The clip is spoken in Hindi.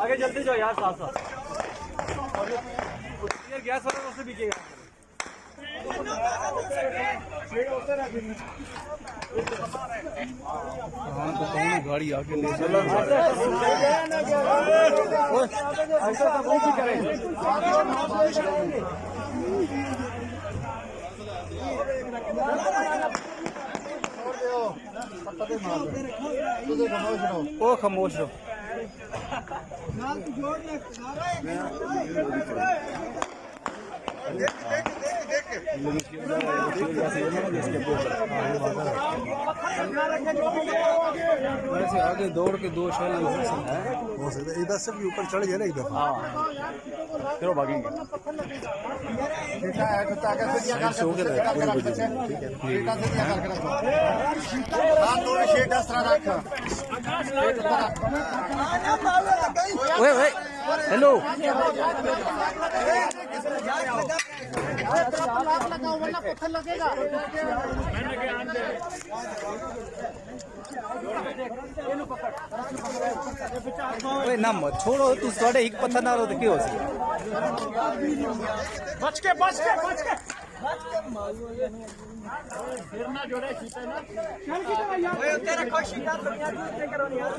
आगे जल्दी जाओ यार, साथ साथ ये गैस वाला उससे बिकेगा। हाँ तो कौन गाड़ी आके ले चला ऐसा तो वो भी करेंगे। ओ खामोश रहो। वैसे आगे दौड़ के 2 शॉट हो सकता है, इधर से भी ऊपर चढ़ जाए ना एकदम। हाँ चलो भागेंगे। हेलो पत्थर लगेगा। ना मत छोड़ो तू, थोड़े एक पत्थर ना रो तो क्यों बच के फिर ना जोड़े तेरा कोई शिकार करो यार।